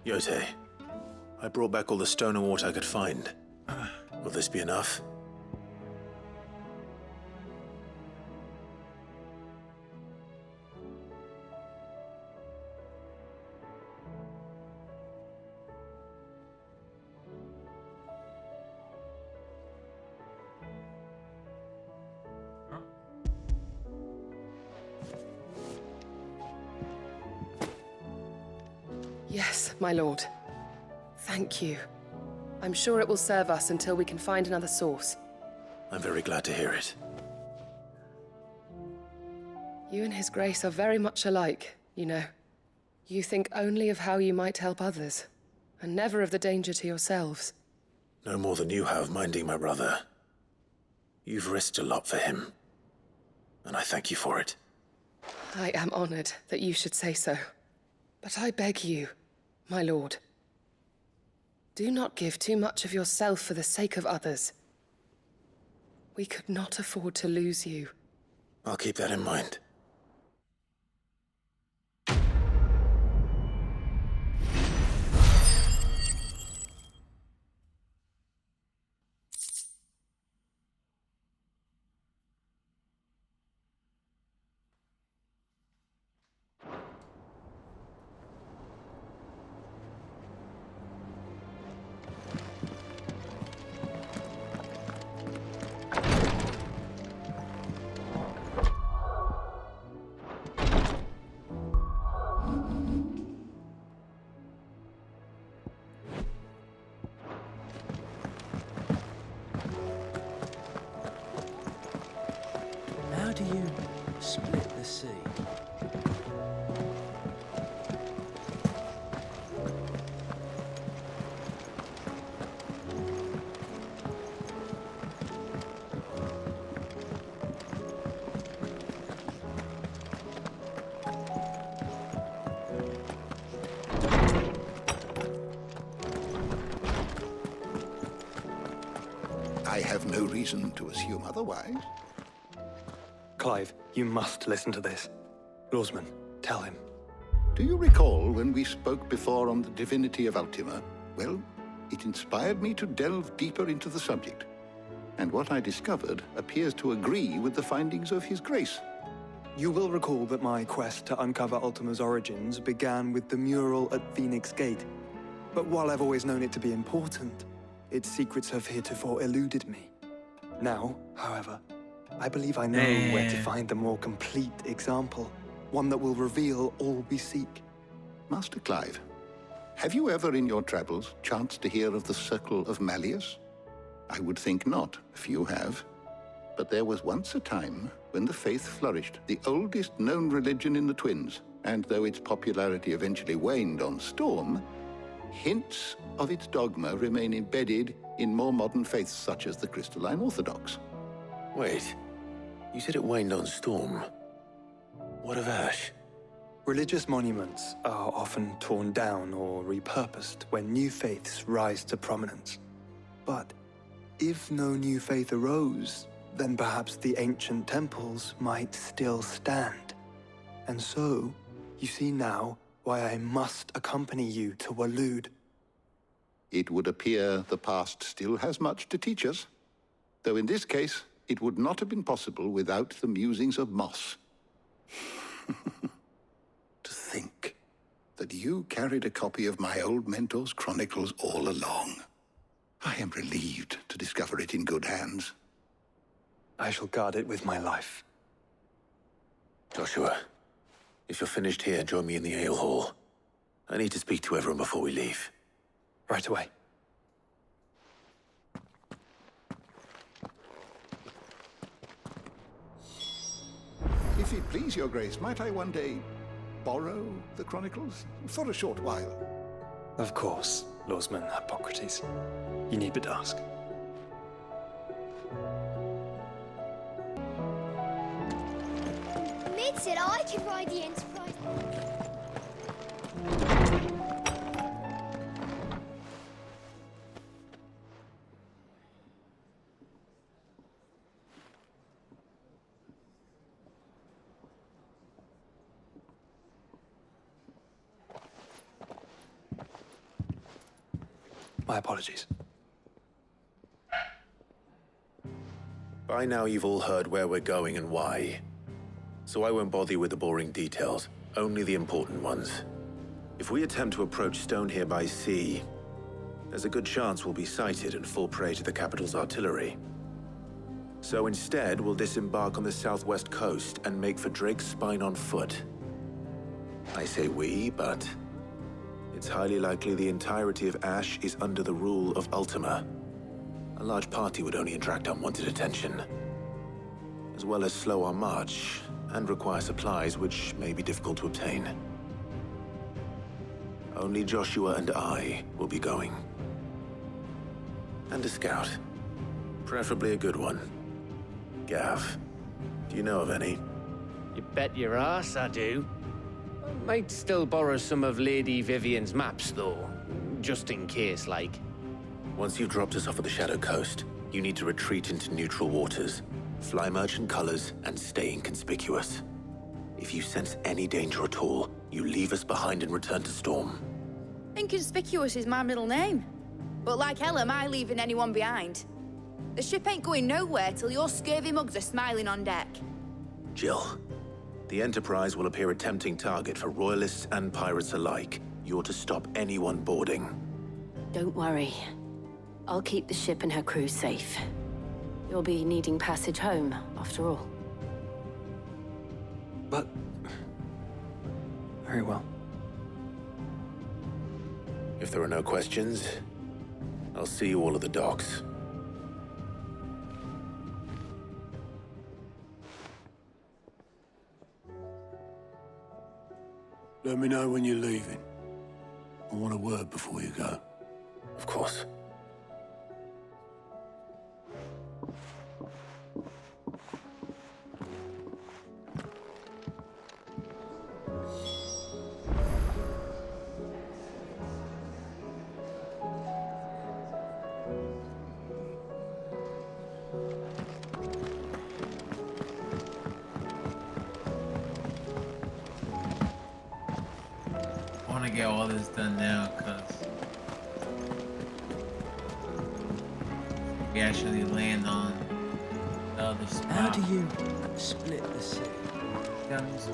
Yote, I brought back all the stone and water I could find. Will this be enough? Yes, my lord. Thank you. I'm sure it will serve us until we can find another source. I'm very glad to hear it. You and His Grace are very much alike, you know. You think only of how you might help others, and never of the danger to yourselves. No more than you have minding my brother. You've risked a lot for him, and I thank you for it. I am honored that you should say so. But I beg you, my lord, do not give too much of yourself for the sake of others. We could not afford to lose you. I'll keep that in mind. How do you split the sea? I have no reason to assume otherwise. Clive, you must listen to this. Lawsman, tell him. Do you recall when we spoke before on the divinity of Ultima? Well, it inspired me to delve deeper into the subject. And what I discovered appears to agree with the findings of His Grace. You will recall that my quest to uncover Ultima's origins began with the mural at Phoenix Gate. But while I've always known it to be important, its secrets have heretofore eluded me. Now, however, I believe I know where to find the more complete example, one that will reveal all we seek. Master Clive, have you ever in your travels chanced to hear of the Circle of Malleus? I would think not, if you have. But there was once a time when the faith flourished, the oldest known religion in the Twins, and though its popularity eventually waned on Storm, hints of its dogma remain embedded in more modern faiths such as the Crystalline Orthodox. Wait, you said it waned on Storm. What of Ash? Religious monuments are often torn down or repurposed when new faiths rise to prominence. But if no new faith arose, then perhaps the ancient temples might still stand. And so, you see now why I must accompany you to Waloed. It would appear the past still has much to teach us, though in this case, it would not have been possible without the musings of Moss. To think that you carried a copy of my old mentor's chronicles all along. I am relieved to discover it in good hands. I shall guard it with my life. Joshua, if you're finished here, join me in the ale hall. I need to speak to everyone before we leave. Right away. If it please your grace, might I one day borrow the chronicles? For a short while. Of course, Lawsman Hippocrates. You need but ask. Mid said I could ride the Enterprise. My apologies. By now you've all heard where we're going and why. So I won't bother you with the boring details, only the important ones. If we attempt to approach Stone here by sea, there's a good chance we'll be sighted and fall prey to the capital's artillery. So instead, we'll disembark on the southwest coast and make for Drake's Spine on foot. I say we, but it's highly likely the entirety of Ash is under the rule of Ultima. A large party would only attract unwanted attention, as well as slow our march and require supplies which may be difficult to obtain. Only Joshua and I will be going. And a scout. Preferably a good one. Gav, do you know of any? You bet your ass I do. I might still borrow some of Lady Vivian's maps, though. Just in case, like. Once you've dropped us off at the Shadow Coast, you need to retreat into neutral waters, fly merchant colors, and stay inconspicuous. If you sense any danger at all, you leave us behind and return to Storm. Inconspicuous is my middle name. But like hell am I leaving anyone behind. The ship ain't going nowhere till your scurvy mugs are smiling on deck. Jill, the Enterprise will appear a tempting target for royalists and pirates alike. You're to stop anyone boarding. Don't worry. I'll keep the ship and her crew safe. You'll be needing passage home, after all. But... very well. If there are no questions, I'll see you all at the docks. Let me know when you're leaving. I want a word before you go. Of course. I want to get all this done now, cause we actually land on the other spot. How do you split the city? Guns.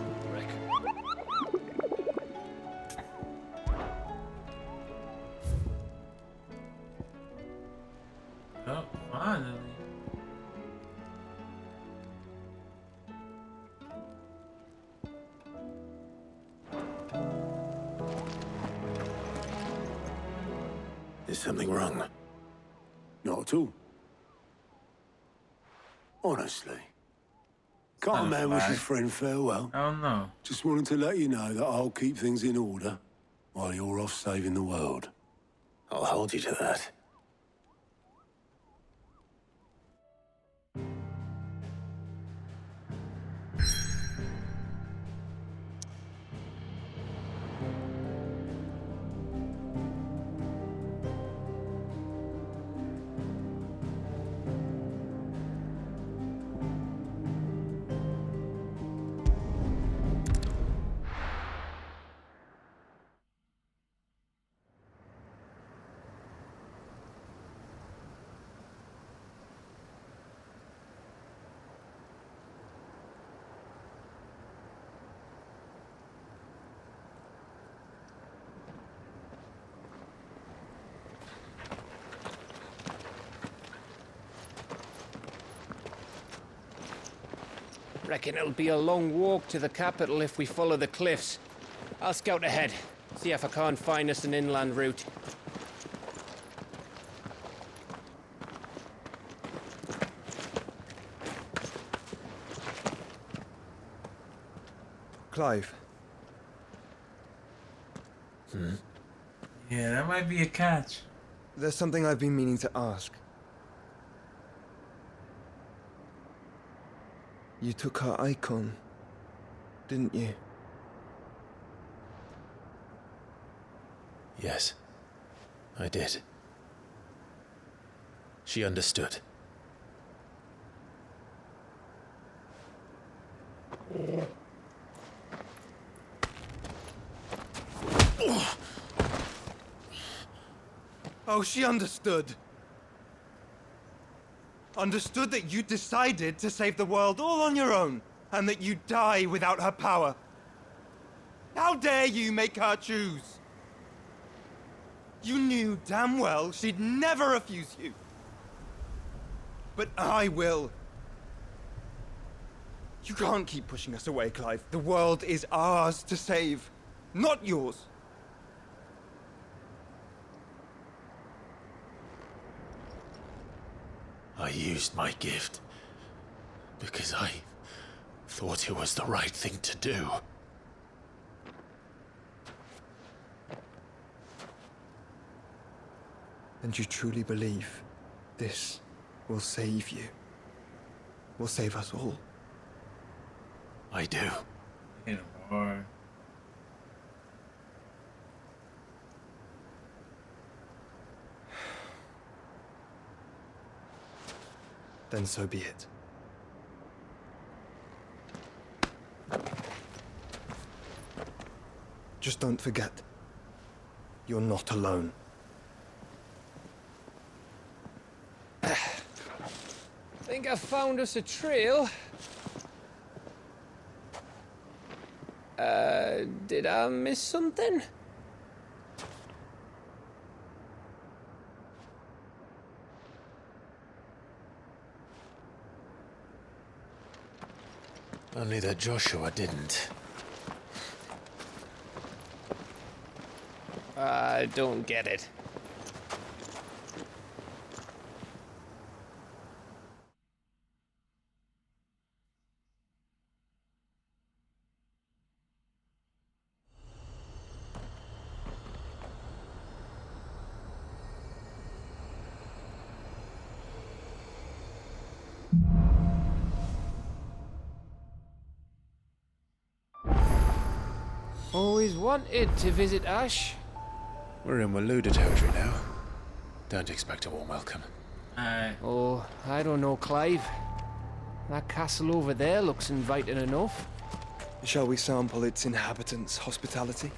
Oh, finally. Is something wrong? Not at all. Honestly. Can't a man wish his friend farewell? Oh no. Just wanted to let you know that I'll keep things in order while you're off saving the world. I'll hold you to that. Reckon it'll be a long walk to the capital if we follow the cliffs. I'll scout ahead, see if I can't find us an inland route. Clive. Yeah, that might be a catch. There's something I've been meaning to ask. You took her Eikon, didn't you? Yes, I did. She understood. Oh, she understood. Understood that you decided to save the world all on your own, and that you'd die without her power. How dare you make her choose? You knew damn well she'd never refuse you. But I will. You can't keep pushing us away, Clive. The world is ours to save, not yours. I used my gift because I thought it was the right thing to do. And you truly believe this will save you? Will save us all? I do. Hit him hard. Then so be it. Just don't forget, you're not alone. Think I found us a trail. Did I miss something? Only that Joshua didn't. I don't get it. Always wanted to visit Ash. We're in Waluda territory now. Don't expect a warm welcome. Oh, I don't know, Clive. That castle over there looks inviting enough. Shall we sample its inhabitants' hospitality?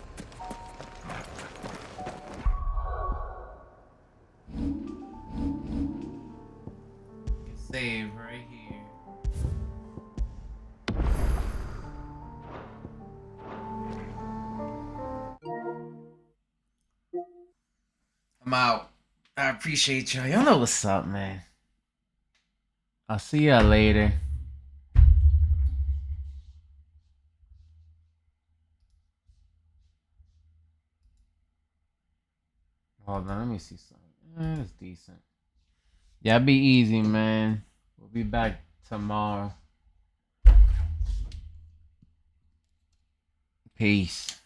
Save right here. I'm out. I appreciate y'all. Y'all know what's up, man. I'll see y'all later. Hold on, let me see something. It's decent. Yeah, be easy, man. We'll be back tomorrow. Peace.